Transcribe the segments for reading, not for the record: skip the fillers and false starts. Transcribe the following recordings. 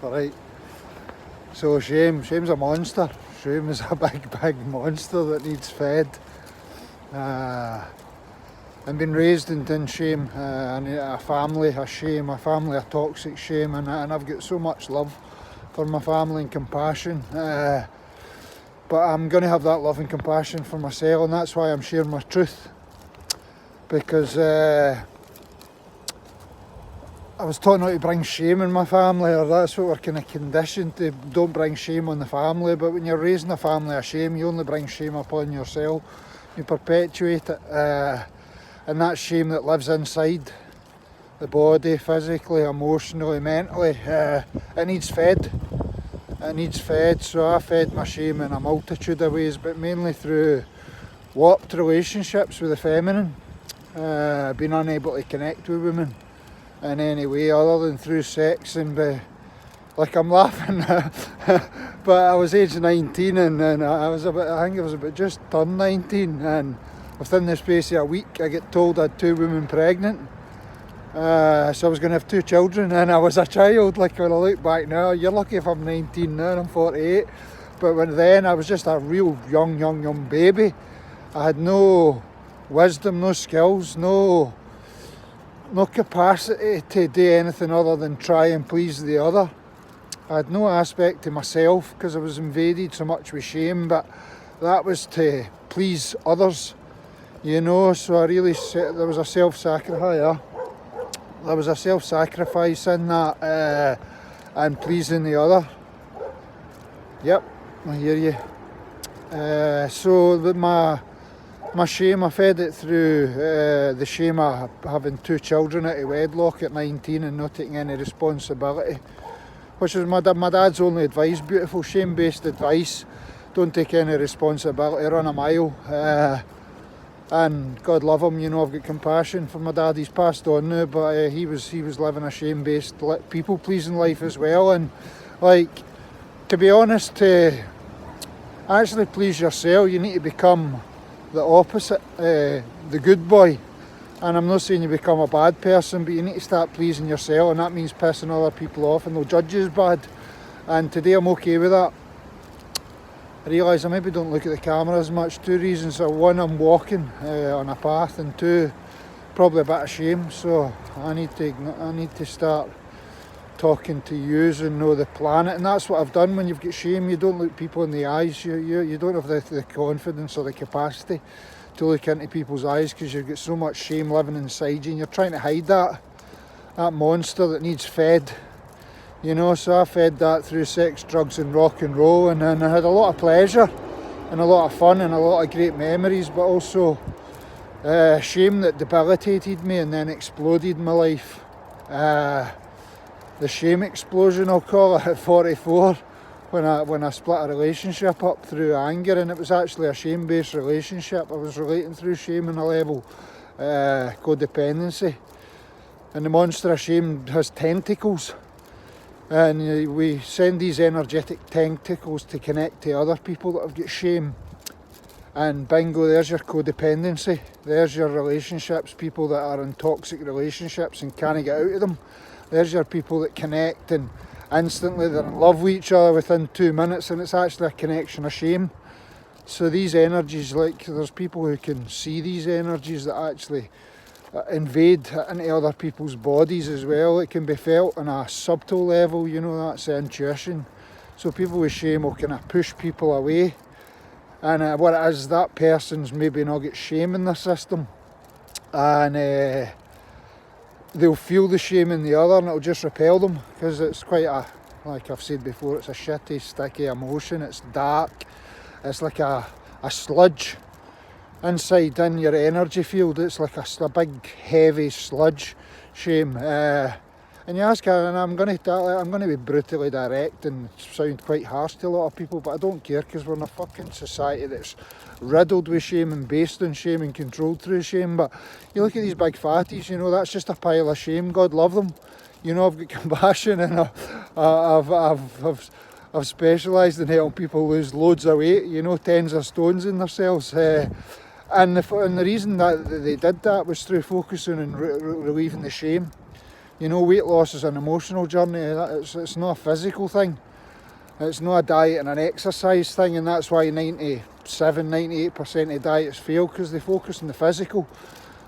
right? So shame's a monster. Shame is a big monster that needs fed. I'm being raised in shame, and a family of shame, a family of toxic shame, and I've got so much love for my family and compassion. But I'm going to have that love and compassion for myself, and that's why I'm sharing my truth. Because I was taught not to bring shame in my family, or that's what we're kind of conditioned to. Don't bring shame on the family. But when you're raising a family of shame, you only bring shame upon yourself. You perpetuate it, and that shame that lives inside the body, physically, emotionally, mentally, it needs fed. It needs fed. So I fed my shame in a multitude of ways, but mainly through warped relationships with the feminine, being unable to connect with women in any way other than through sex. And like, I'm laughing but I was age 19 and I think I was about just turned 19, and within the space of a week I get told I had 2 women pregnant. So I was going to have 2 children, and I was a child. Like, when I look back now, you're lucky if I'm 19 now and I'm 48, but then I was just a real young baby. I had no wisdom, no skills, no capacity to do anything other than try and please the other. I had no aspect to myself because I was invaded so much with shame, but that was to please others, you know. So there was a self-sacrifice. There was a self-sacrifice in that, and pleasing the other. Yep, I hear you. So with my shame, I fed it through the shame of having 2 children out of wedlock at 19 and not taking any responsibility, which was my dad's only advice, beautiful shame-based advice. Don't take any responsibility, run a mile. And God love him, you know, I've got compassion for my dad. He's passed on now, but he was living a shame-based, people-pleasing life as well. And, like, to be honest, to actually please yourself, you need to become the opposite, the good boy. And I'm not saying you become a bad person, but you need to start pleasing yourself, and that means pissing other people off, and they'll judge you as bad. And today I'm okay with that. I realise I maybe don't look at the camera as much. 2 reasons. One, I'm walking on a path, and 2, probably a bit of shame. So I need to start talking to yous and know the planet, and that's what I've done. When you've got shame, you don't look people in the eyes. You don't have the confidence or the capacity to look into people's eyes because you've got so much shame living inside you, and you're trying to hide that monster that needs fed. You know, so I fed that through sex, drugs and rock and roll, and then I had a lot of pleasure and a lot of fun and a lot of great memories, but also shame that debilitated me and then exploded my life. The shame explosion, I'll call it, at 44, when I split a relationship up through anger, and it was actually a shame-based relationship. I was relating through shame on a level, codependency, and the monster of shame has tentacles. And we send these energetic tentacles to connect to other people that have got shame. And bingo, there's your codependency. There's your relationships, people that are in toxic relationships and can't get out of them. There's your people that connect and instantly they're in love with each other within 2 minutes, and it's actually a connection of shame. So these energies, like, there's people who can see these energies that actually invade into other people's bodies as well. It can be felt on a subtle level, you know, that's the intuition. So people with shame will kind of push people away, and what it is, that person's maybe not got shame in their system, and they'll feel the shame in the other, and it'll just repel them because it's quite like I've said before, it's a shitty, sticky emotion. It's dark, it's like a sludge inside in your energy field. It's like a big heavy sludge, shame. And you ask her, and I'm going to be brutally direct and sound quite harsh to a lot of people, but I don't care, because we're in a fucking society that's riddled with shame and based on shame and controlled through shame. But you look at these big fatties, you know, that's just a pile of shame. God love them. You know, I've got compassion, and I've specialised in helping people lose loads of weight, you know, tens of stones in themselves. And the reason that they did that was through focusing on relieving the shame. You know, weight loss is an emotional journey. It's not a physical thing. It's not a diet and an exercise thing, and that's why 98% of diets fail, because they focus on the physical.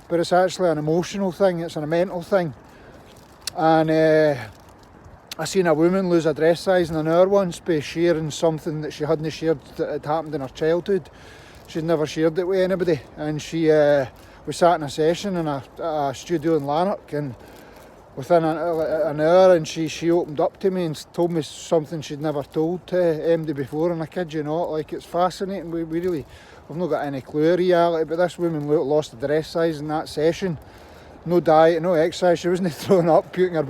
But it's actually an emotional thing, it's a mental thing. And I seen a woman lose a dress size in an hour once by sharing something that she hadn't shared that had happened in her childhood. She'd never shared it with anybody, and we sat in a session in a studio in Lanark, and within an hour, and she opened up to me and told me something she'd never told to MD before, and I kid you not, like, it's fascinating. We've not got any clue of reality, but this woman lost the dress size in that session. No diet, no exercise, she wasn't throwing up, puking her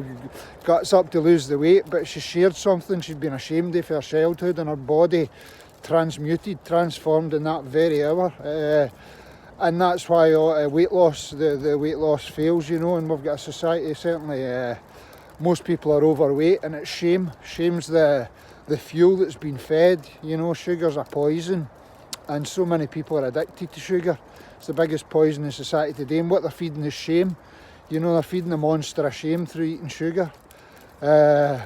guts up to lose the weight, but she shared something she'd been ashamed of for her childhood, and her body transformed in that very hour. And that's why weight loss, the weight loss fails, you know, and we've got a society, certainly most people are overweight, and it's shame. Shame's the fuel that's been fed, you know. Sugar's a poison, and so many people are addicted to sugar. It's the biggest poison in society today, and what they're feeding is shame. You know, they're feeding the monster of shame through eating sugar. And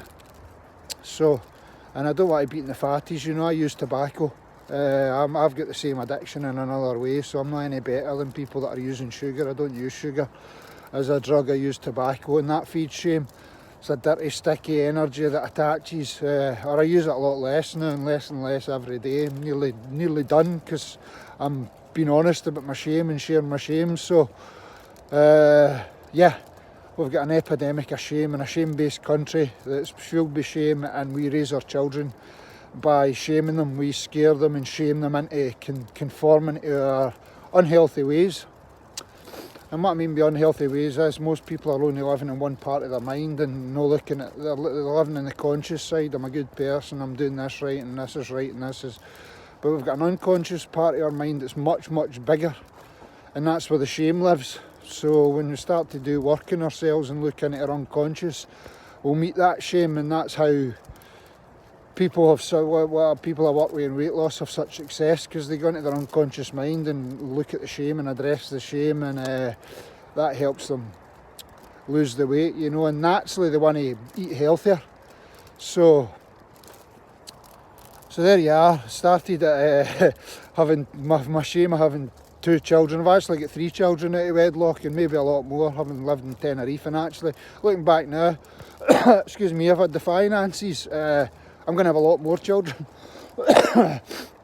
I don't like beating the fatties, you know. I use tobacco. I've got the same addiction in another way, so I'm not any better than people that are using sugar. I don't use sugar as a drug, I use tobacco, and that feeds shame. It's a dirty, sticky energy that attaches, or I use it a lot less now, and less every day. I'm nearly done, because I'm being honest about my shame and sharing my shame. So yeah, we've got an epidemic of shame in a shame-based country that's fueled by shame, and we raise our children by shaming them. We scare them and shame them into conforming to our unhealthy ways. And what I mean by unhealthy ways is most people are only living in one part of their mind and no looking at, they're living in the conscious side. I'm a good person, I'm doing this right, and this is right, and this is... But we've got an unconscious part of our mind that's much, much bigger, and that's where the shame lives. So when we start to do work on ourselves and look into our unconscious, we'll meet that shame, and that's how people I work with in weight loss have such success, because they go into their unconscious mind and look at the shame and address the shame, and that helps them lose the weight, you know, and naturally they want to eat healthier. So there you are. Started having my shame of having 2 children. I've actually got 3 children out of wedlock, and maybe a lot more, having lived in Tenerife. And actually, looking back now, excuse me, I've had the finances. I'm going to have a lot more children.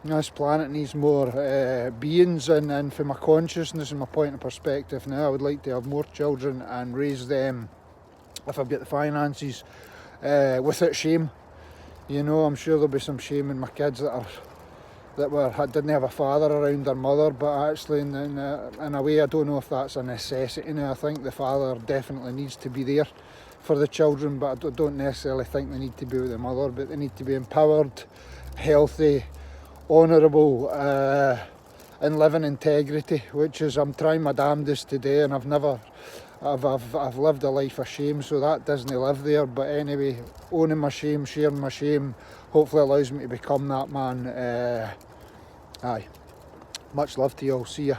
This planet needs more beings, and for my consciousness and my point of perspective now, I would like to have more children and raise them, if I've got the finances, without shame. You know, I'm sure there'll be some shame in my kids that didn't have a father around their mother, but actually in a way I don't know if that's a necessity now. I think the father definitely needs to be there for the children, but I don't necessarily think they need to be with the mother, but they need to be empowered, healthy, honourable, and live in integrity, which is, I'm trying my damnedest today, and I've lived a life of shame, so that doesn't live there. But anyway, owning my shame, sharing my shame, hopefully allows me to become that man. Aye, much love to you all, see ya.